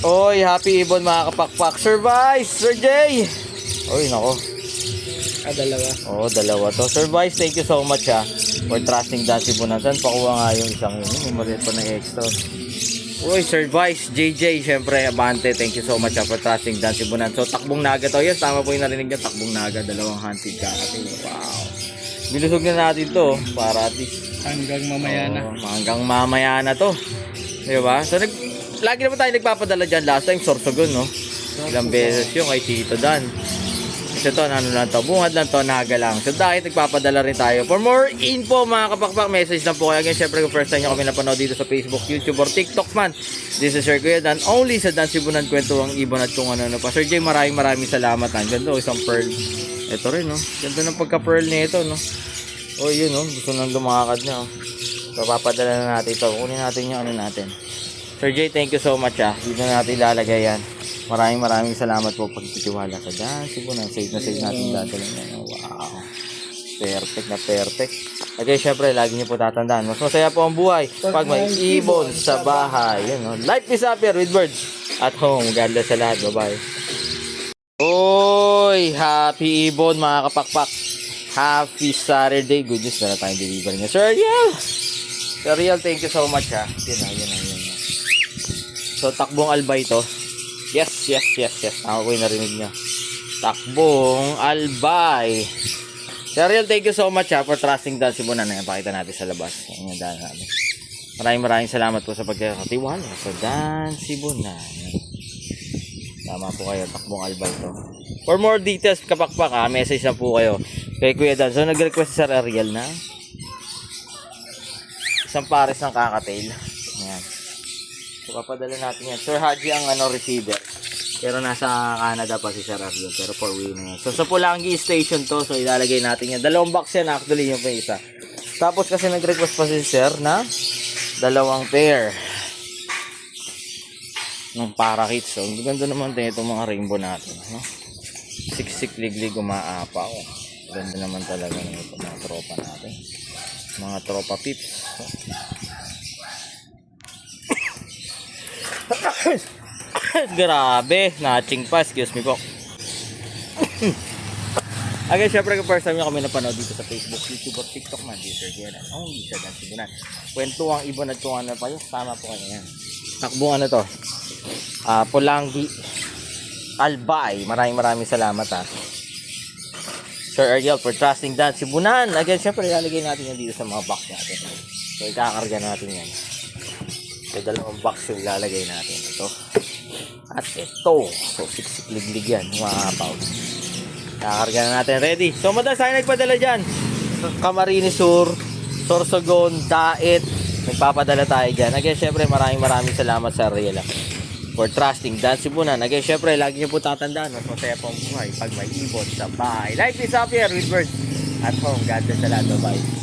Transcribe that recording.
Oy, happy ibon mga kapakpak. Sir Vice, Sir Jay. Oy, nako. Dalawa. Oo, dalawa to. Sir Vice, thank you so much for trusting Dan Sibunan. Saan pakuha nga yung isang yun? May maliit pa ng extra. Uy, Sir Vice, JJ, syempre, Abante, thank you so much for trusting Dan Sibunan. So, takbong naga to. Yes, tama po yung narinig niya. Takbong naga, dalawang hunted kakati. Wow. Bilusog na natin to para at least Hanggang mamaya na. hanggang mamaya na to. Diba? So, lagi naman tayo nagpapadala dyan. Last time, Sorsogon, no? Ilang beses yung kay Tito Dan. Kasi ito, ano lang to, bungad lang to, naga lang. So dahil nagpapadala rin tayo. For more info mga kapakpak, message lang po kayo. Again, syempre kung first time nyo kami napanood dito sa Facebook, YouTube, or TikTok man. This is Sir Kuya Dan, only sa Dan Sibunan Kwento ang ibon at kung ano pa. Sir Jay, maraming salamat. Ang ganda, isang pearl. Ito rin, no? Ganda ng pagka-pearl nito, no? O yun, no? Gusto nang lumakad na, oh. So papadala na natin ito. Kunin natin yung ano natin. Sir Jay, thank you so much, Dito na natin ilalagay yan. Maraming salamat po pagtitiwala sa Dan Sibunan. Save natin lahat ng wow. Perfect. Okay, syempre, lagi niyo po tatandaan. Mas masaya po ang buhay pag may ibon sa bahay. Yun, no? Life is happier with birds at home. God bless sa lahat. Bye-bye. Oy, happy ibon mga kapakpak. Happy Saturday. Good news na tayong delivery niya. Sir Ariel. Sir Ariel, thank you so much, Yun na. So, takbong albay to. Yes. Ako ko yung narinig niya. Takbong albay. Sir Ariel, thank you so much for trusting Dan Sibunan. Ayan, pakita natin sa labas. Ayan, Dan natin. Maraming salamat po sa pagkakatiwala sa Dan Sibunan. Tama po kayo, takbong albay to. For more details, kapakpak, message na po kayo kay Kuya Dan. So, nag-request si Sir Ariel na isang pares ng kakatail. Ayan. So, papadala natin yan. Sir Haji ang receiver. Pero nasa Canada pa si Sir Ariel. Pero 4-way na yan. So, sa Pulangi Station to. So, ilalagay natin yan. Dalawang box yan actually yung pa isa. Tapos kasi nag-request pa si Sir na dalawang pair ng parakeets. So, ganda naman din itong mga rainbow natin. No? Siksik liglig umaapaw. Ganda naman talaga ng ito mga tropa natin. Mga tropa pips. Grabe, natching pa, excuse me po. Again, syempre kung first time nyo kami napanood dito sa Facebook, YouTube, or TikTok man, Sir Kuya Dan, only sa Dan Sibunan. Kwento ang ibon at kung ano pa yun, tama po kayo yan. Takbong ano to, Pulangi Albay. Maraming salamat Sir Ariel for trusting Dan Sibunan. Again, syempre ilalagay natin yan dito sa mga box natin. So ikakarga natin yan. So dalawang box yung ilalagay natin. Ito at ito. So siksik liglig yan, maapaw. Kakarga na natin, ready. So madalas tayo nagpadala dyan, Camarines Sur, Sorsogon, Daet, nagpapadala tayo dyan. Again, syempre maraming salamat sa Ariel for trusting Dan Sibunan. Again, syempre lagi nyo po tatandaan, mas masaya po ang buhay pag may ibon sa bahay. Life is happier with birds at home. God bless sa lahat. Bye.